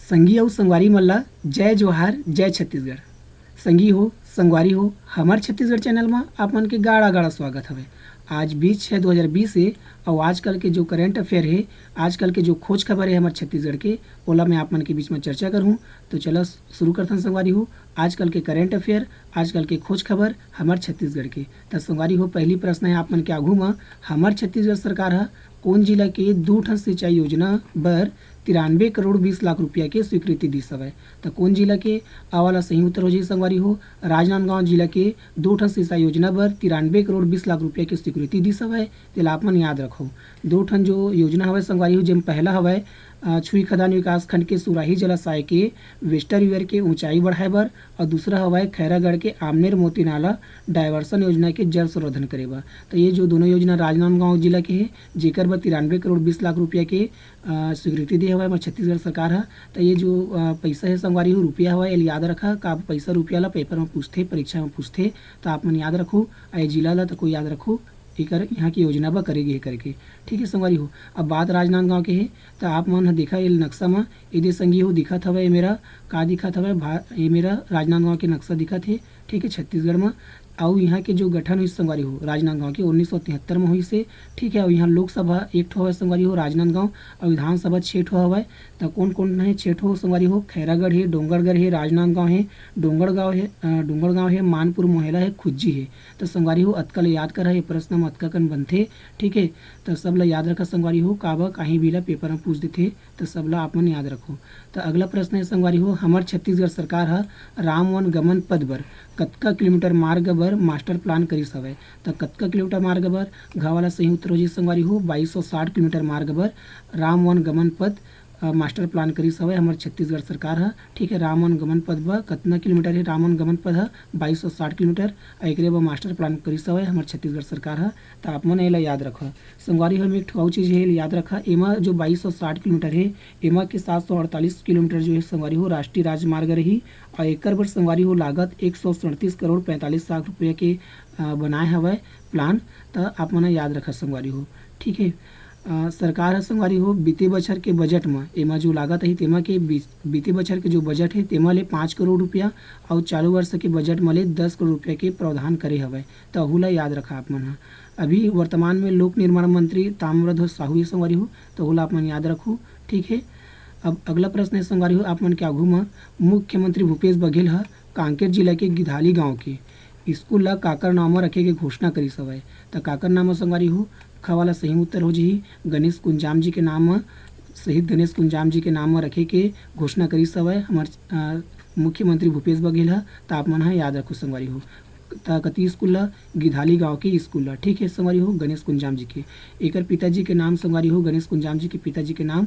संगी अउ संगवारी मन ला जय जोहार जय छत्तीसगढ़। संगी हो संगवारी हो हमार छत्तीसगढ़ चैनल में आप मन के गाड़ा गाड़ा स्वागत हवे। आज 20/6/2020 है और आजकल के जो करेंट अफेयर है, आजकल के जो खोज खबर है हमारे छत्तीसगढ़ के, ओला मैं आप मन के बीच में चर्चा करूँ। तो चलो शुरू करथन संगवारी हो आजकल के करेंट अफेयर, आजकल के खोज खबर हमारे छत्तीसगढ़ के। तो संगवारी हो पहली प्रश्न है आप मन के आघू में, हमार छत्तीसगढ़ सरकार है कौन जिला के 2 ठन सिंचाई योजना बर 93 करोड़ 20 लाख रुपया के स्वीकृति दिस हवय। तो कौन जिला के आवाला सही उत्तर हो जाए संगवारी हो, राजनांदगांव जिला के 2 ठन सिंचाई योजना बर 93 करोड़ 20 लाख रुपया के स्वीकृति दिस हवय। तेला आप मन याद रखो 2 ठन जो योजना हवय संगवारी हो, जेम पहला हवय छुई खदान विकास खंड के सुराही जलाशय के वेस्टर रिवर के ऊंचाई बढ़ाए बर, और दूसरा हवय खैरागढ़ के आमनेर मोती नाला डायवर्सन योजना के जल संवर्धन करे बर। तो ये जो दोनों योजना राजनांदगांव जिला के है, जेकर बर 93 करोड़ 20 लाख रुपया के स्वीकृति दी हवय छत्तीसगढ़ सरकार है। तो ये जो पैसा है संगवारी हो रुपया हवय, ये याद रखा का पैसा रुपया ला पेपर में पूछते, परीक्षा में पूछते, तो आप मन याद रखो। ये जिला ला तो कोई याद रखो एकर यहाँ की योजना बा करेगी करके, ठीक है संगवारी हो। अब बात राजनांदगांव के है, तो आप मन देखा ये नक्शा में यदि संगी हो दिखत हवय, ये मेरा का दिखत हवय, ये मेरा राजनांदगांव के नक्शा दिखत है, ठीक है छत्तीसगढ़ में। और यहाँ के जो गठन हुई संगवारी हो राजनांदगांव के 1973 में हुई से, ठीक है। और यहाँ लोकसभा 1 ठो हवय संगवारी हो राजनांदगांव, और विधानसभा 6 ठो हवय। तो कौन कौन है 6 ठो संगवारी हो, खैरागढ़ है, डोंगरगढ़ है, राजनांदगांव है, डोंगरगांव है, मानपुर मोहला है, खुज्जी है। तो संगवारी हो अतका ले याद कर, ये प्रश्न में अतका कन बनथे, ठीक है। तो सब ला याद रखा संगवारी हो, काबा कहीं भी ला पेपर में पूछ देते, तो सब ला आप मन याद रखो। तो अगला प्रश्न है संगवारी हो, हमार छत्तीसगढ़ सरकार है राम वन गमन पद बर कतका किलोमीटर मार्ग बर मास्टर प्लान करिस हवय। तो कतका किलोमीटर मार्ग बर घ वाला सही उत्तर हो जी संगवारी हो 2260 किलोमीटर मार्ग बर राम वन गमन पद मास्टर प्लान करिस हवय हमारे छत्तीसगढ़ सरकार है, ठीक है। राम वन गमन पद ब कतना किलोमीटर है, राम वन गमन पद है 2260 किलोमीटर, एकरे ब मास्टर प्लान करिस हवय हमारे छत्तीसगढ़ सरकार है। तो आप मन एला याद रखो संगवारी हो। एक ठो चीज़ है याद रखा, एमा जो 2260 किलोमीटर है, एमा के 748 किलोमीटर जो है संगवारी हो राष्ट्रीय राजमार्ग रही, और एकर बर संगवारी हो लागत 137 करोड़ 45 लाख रुपये के बनाए हवय प्लान। तो आप मन याद रखा संगवारी हो, ठीक है। सरकार है संगवारी हो बीते बछर के बजट में एमा जो लागत है तेमा के बीते बछर के जो बजट है तेमा ले 5 करोड़ रुपया, और चालू वर्ष के बजट में ले 10 करोड़ रुपया के प्रावधान करे हवय। तो अहुला याद रखा आप मन। अभी वर्तमान में लोक निर्माण मंत्री ताम्रध्वज साहू संगवारी हो, तो अहुला आप मन याद रखो, ठीक है। अब अगला प्रश्न है संगवारी हो आप मन के आघू में, मुख्यमंत्री भूपेश बघेल है कांकेर जिला के गिधाली गाँव के स्कूल ला काकर नाम में रखे के घोषणा करिस हवय। तो काकर नाम संगवारी हो ख वाला सही उत्तर हो जी गणेश कुंजाम जी के नाम में, शहीद गणेश कुंजाम जी के नाम में रखे के घोषणा करिस हवय हमार मुख्यमंत्री भूपेश बघेल है। तो आप मन याद रखो संगवारी हो। कति स्कूल ला गिधाली गाँव के स्कूल ला, ठीक है संगवारी हो गणेश कुंजाम जी के। एकर पिताजी के नाम संगवारी हो गणेश कुंजाम जी के पिताजी के नाम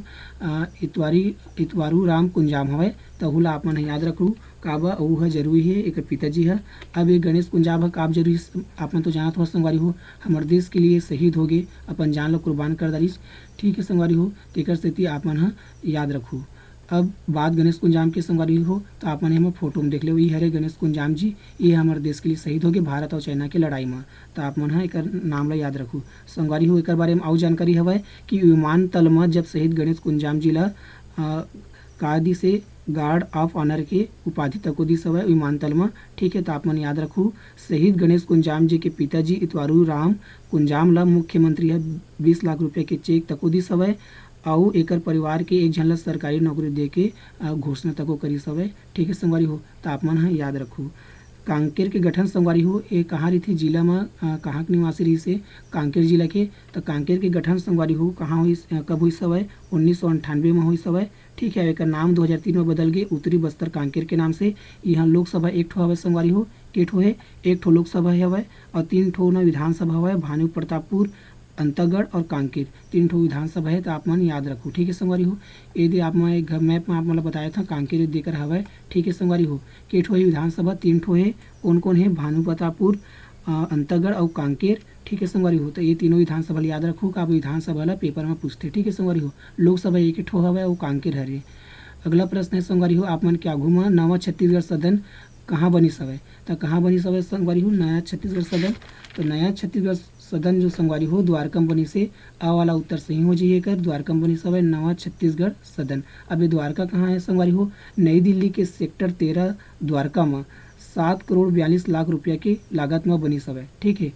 इतवारू राम कुंजाम हवय। तो हुला आप मन याद रखू काबा अऊ है जरूरी है, एक पिताजी है। अब ये गणेश कुंजाम है काब जरूरी, आप मन तो जानत हो संगवारी हो हमारे देश के लिए शहीद हो गए, अपन जान ला कुर्बान कर डालिस, ठीक है संगवारी हो। तेकर सेती आप मन याद रखू। अब बात गणेश कुंजाम के संगवारी हो, तो आप मन हम फोटो में देख ले, ये हरे गणेश कुंजाम जी, ये हमारे देश के लिए शहीद हो गए भारत और चाइना के लड़ाई में। तो आप मन एक नाम ला याद रखू संगवारी हो। एक बारे में और जानकारी हवय कि विमानतल में जब शहीद गणेश कुंजाम जी ला कायदी से गार्ड ऑफ ऑनर के उपाधि तको दिस हवय विमानतल में, ठीक है। तो आप मन याद रखू शहीद गणेश कुंजाम जी के पिताजी इतवारू राम कुंजाम ला मुख्यमंत्री है 20 लाख रुपये के चेक तको दिस हवय, और एकर परिवार के एक झन ला सरकारी नौकरी दे के घोषणा तको करिस हवय, ठीक है संगवारी हो। तो आप मन याद रखू। कांकेर के गठन संगवारी हो ये कहाँ रही थी जिला में, कहाँ के निवासी रही से कांकेर जिला के। तो कांकेर के गठन संगवारी हो कहाँ हुई कब हुई हवय 1998 में हुई हवय, ठीक है। एक नाम 2003 में बदल गए उत्तरी बस्तर कांकेर के नाम से। यहाँ लोकसभा 1 ठो हवय संगवारी हो, के ठो है 1 ठो लोकसभा हवय, और 3 ठो न विधानसभा हवय, भानु प्रतापपुर अंतागढ़ और कांकेर 3 ठो विधानसभा है। तो आप मन याद रखो, ठीक है संगवारी हो। यदि आप मैं एक मैप में आप मतलब बताया था कांकेर देकर हवय, ठीक है संगवारी हो। के ठो है विधानसभा 3 ठो है, कौन कौन है भानु प्रतापपुर अंतागढ़ और कांकेर, ठीक है संगवारी हो। तो ये तीनों विधानसभा याद रखो का विधानसभा ला पेपर में पूछते, ठीक है संगवारी हो। लोकसभा 1 ठो हवय और कांकेर हरे। अगला प्रश्न है संगवारी हो आप मन के आघू में, नवा छत्तीसगढ़ सदन कहाँ बनिस हवय। तो कहाँ बनिस हवय संगवारी हो नया छत्तीसगढ़ सदन। तो नया छत्तीसगढ़ सदन जो संगवारी हो द्वारका बनी से आ वाला उत्तर सही हो जाइए कर द्वारका बनी सब है नवा छत्तीसगढ़ सदन। अब ये द्वारका कहाँ है संगवारी हो? नई दिल्ली के सेक्टर 13 द्वारका में 7,42,00,000 रुपया की लागत में बनी सब है। ठीक है,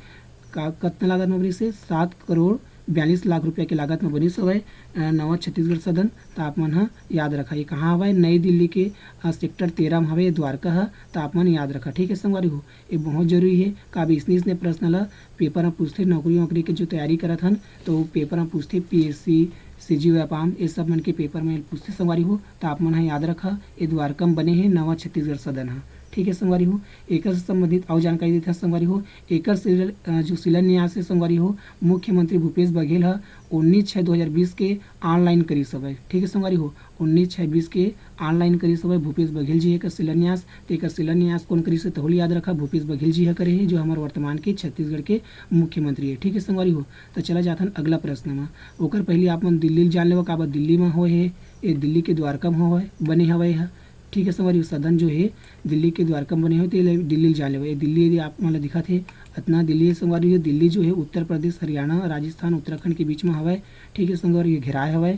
का कितना लागत में बनी से 7,42,00,000 रुपया की लागत में बनी सब है नवा छत्तीसगढ़ सदन। तो आप मन ह याद रखा ये कहाँ हवा? नई दिल्ली के सेक्टर 13 में हवे द्वारका है। तो आप मन याद रखा। ठीक है संगवारी हो, ये बहुत जरूरी है। का भी इसने प्रश्न ला पेपर में पूछते नौकरी वोकरी के जो तैयारी करत हन तो पेपर में पूछते PSC CGO व्यापाम ये सब मन के पेपर में पूछते संगवारी हो। तो आप मन याद रखा ये द्वारका में बने हैं नवा छत्तीसगढ़ सदन है। ठीक है संगवारी हो, एक से संबंधित और जानकारी देता है संगवारी हो। एक जो शिलान्यास है संगवारी हो मुख्यमंत्री भूपेश बघेल है 19/6/2020 के ऑनलाइन करी सब है। ठीक है संगवारी हो 19/6/20 के ऑनलाइन करी सब है भूपेश बघेल जी है शिलान्यास। तो एक शिलान्यास कौन करी से तो याद रखा भूपेश बघेल जी है करे है जो हमारे वर्तमान के छत्तीसगढ़ के मुख्यमंत्री है। ठीक है संगवारी हो, तो चला जाता अगला प्रश्न में। ओकर पहले आप मन दिल्ली जान लेवा का दिल्ली में हो है ये दिल्ली के द्वारका में हो है बने हवे है। ठीक है संगवारी सदन जो है दिल्ली के द्वारका में बने हुए तो दिल्ली जान लेवा। ये दिल्ली यदि आप मतलब दिखा थे इतना दिल्ली है संगवारी है। दिल्ली जो है उत्तर प्रदेश हरियाणा राजस्थान उत्तराखंड के बीच में हवा। ठीक है संगवारी घेराए हवा।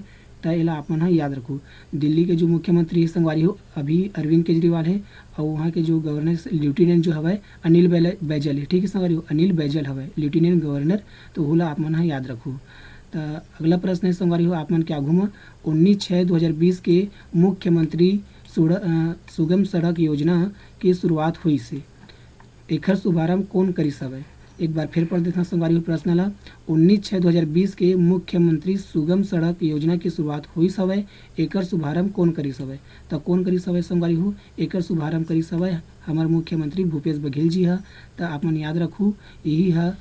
तो ये आप मन याद रखो। दिल्ली के जो मुख्यमंत्री है संगवारी हो अभी अरविंद केजरीवाल है और वहाँ के जो गवर्नर लेफ्टिनेंट जो हवा अनिल बैजल है। ठीक है संगवारी हो अनिल बैजल हवा लेफ्टिनेंट गवर्नर। तो होला आप मन याद रखो। तो अगला प्रश्न है संगवारी हो आप मन क्या घूमा 19/6/2020 के मुख्यमंत्री सुगम सड़क योजना की शुरुआत हुई से एकर शुभारंभ कौन करी सब है? एक बार फिर पढ़ देता संगवारी हो प्रश्न ला 19/6/2020 के मुख्यमंत्री सुगम सड़क योजना की शुरुआत हुई सब है एकर शुभारंभ कौन करी सब है? तो कौन करी सब है संगवारी हो एकर शुभारंभ करी सब है हमारे मुख्यमंत्री भूपेश बघेल जी है। तो आप मन याद रखू यही है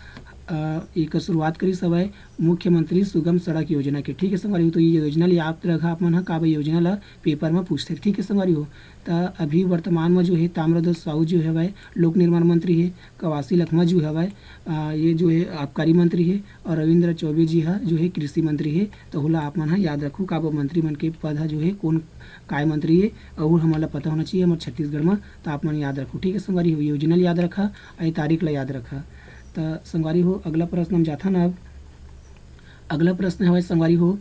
एक शुरुआत करी सब है मुख्यमंत्री सुगम सड़क योजना के। ठीक है संगवारी हो, तो ये योजना ले आप रखा आप मन का योजना ला पेपर में पूछते। ठीक है संगवारी हो, तो अभी वर्तमान में जो है ताम्रध्वज साहू जो है वह लोक निर्माण मंत्री है। कवासी लखमा जो है वह ये जो है आबकारी मंत्री है और रविंद्र चौबे जी है जो है कृषि मंत्री है। तो होला आप मन याद रखू का मंत्री मन के पद है जो है कौन काय मंत्री है और हमारा पता होना चाहिए हमारे छत्तीसगढ़ में। तो आप मन याद रखो। ठीक है संगवारी हो, योजना याद रखा और तारीख ला याद रखा। तो संगवारी हो अगला प्रश्न हम जाता ना। अब अगला प्रश्न है संगवारी हो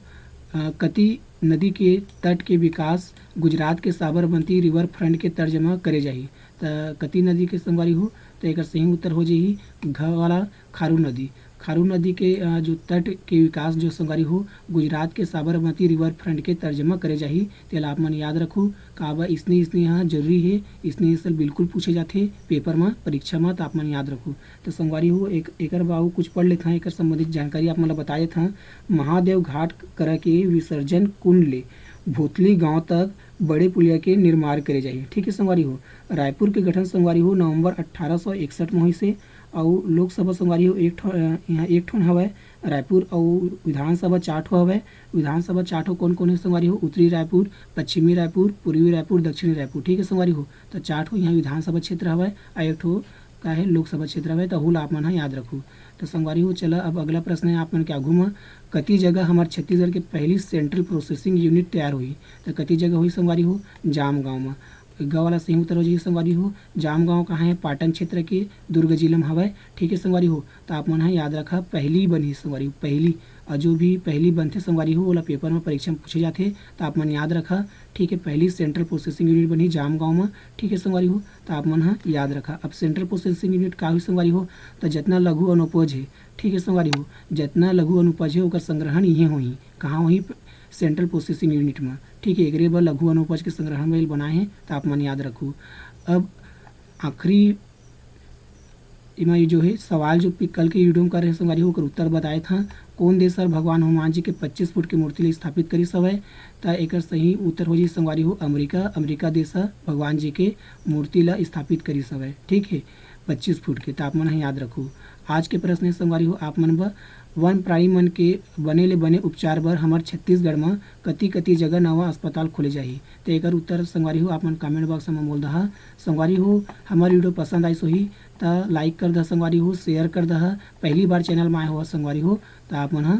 कति नदी के तट के विकास गुजरात के साबरमती रिवर फ्रंट के तर्जमा करे जाही। तो कति नदी के संगवारी हो तो एक सही उत्तर हो जाही घ वाला खारू नदी। खारू नदी के जो तट के विकास जो संगवारी हो गुजरात के साबरमती रिवर फ्रंट के तर्जमा करे जाही। तेल आप मन याद रखो काबा इसने यहाँ जरूरी है इसने सल बिल्कुल पूछे जाते पेपर में परीक्षा में। तो आप मन याद रखो। तो संगवारी हो एक बाबू कुछ पढ़ लेते हैं एक संबंधित जानकारी आप मतलब बताए था। महादेव घाट कर के विसर्जन कुंड ले भोतली गांव तक बड़े पुलिया के निर्माण करे जाइए। ठीक है संगवारी हो रायपुर के गठन संगवारी हो नवंबर 1861 में हुई से और लोकसभा संगवारी हो यहाँ एक ठोन हवा रायपुर और विधानसभा 4 ठो हवा। विधानसभा 4 ठो कौन कौन है संगवारी हो उत्तरी रायपुर पश्चिमी रायपुर पूर्वी रायपुर दक्षिणी रायपुर। ठीक है संगवारी हो, तो 4 ठो यहाँ विधानसभा क्षेत्र हवा और एक ठो का है लोकसभा क्षेत्र हवा। तो हुल आप मन याद रखो। तो संगवारी हो चला अब अगला प्रश्न है आप मन क्या घूमा कति जगह हमारे छत्तीसगढ़ के पहली सेंट्रल प्रोसेसिंग यूनिट तैयार हुई। तो कति जगह हुई संगवारी हो जाम गाँव में। गाँव वाला सही उत्तर हो जाइए संगवारी हो जाम गाँव कहाँ है पाटन क्षेत्र के दुर्ग जिले में हवा। ठीक है संगवारी हो, तो आप मन याद रखा पहली बनी संगवारी पहली और जो भी पहली बनते संगवारी हो वाला पेपर में परीक्षा में पूछे जाते। तो आप मन याद रखा। ठीक है पहली सेंट्रल प्रोसेसिंग यूनिट बनी जाम गाँव में। ठीक है संगवारी हो, तो आप मन याद रखा। अब सेंट्रल प्रोसेसिंग यूनिट का हुई संगवारी हो तो जितना लघु अनुपज है। ठीक है संगवारी हो जितना लघु अनुपज है ओकर संग्रहण ये हुई कहाँ हुई सेंट्रल प्रोसेसिंग यूनिट में। ठीक है एक बार लघु अनुपज के संग्रहण में बनाए हैं। तो आप मन याद रखो। अब आखिरी इमा जो है सवाल जो कल के वीडियो में कर रहे हैं संगवारी होकर उत्तर बताए था कौन देश सर भगवान हनुमान जी के 25 फुट की मूर्ति स्थापित करी सब है। तो एक सही उत्तर हो जी संगवारी हो अमेरिका देश भगवान जी के मूर्ति ला स्थापित करी सब है। ठीक है 25 फुट के। तो आप मन याद रखो। आज के प्रश्न संगवारी हो आप मन वन प्राणी मन के बने ले बने उपचार बर हमारे छत्तीसगढ़ में कति जगह नवा अस्पताल खोले जाही। तो एक उत्तर संगवारी हो आप मन कमेंट बॉक्स में बोल दहा। संगवारी हो हमारी वीडियो पसंद आई सोही तो लाइक कर दह संगवारी हो शेयर कर दह। पहली बार चैनल में आए हो संगवारी हो तो आप मन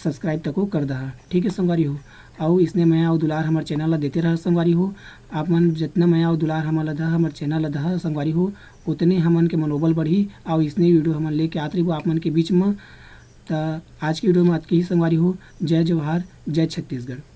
सब्सक्राइब तको कर दहा। ठीक है संगवारी हो और इसने मैं और दुलार हमारे चैनल ला देते रह संगवारी हो। आप मन जितना मैं और दुलार हमन ला दह हमारे चैनल ला दह संगवारी हो, उतने हमन के मनोबल बढ़ी और इसने वीडियो हमन लेके आत रही आप मन के बीच में। तो आज की वीडियो में आज की ही संगवारी हो। जय जवाहर, जय छत्तीसगढ़।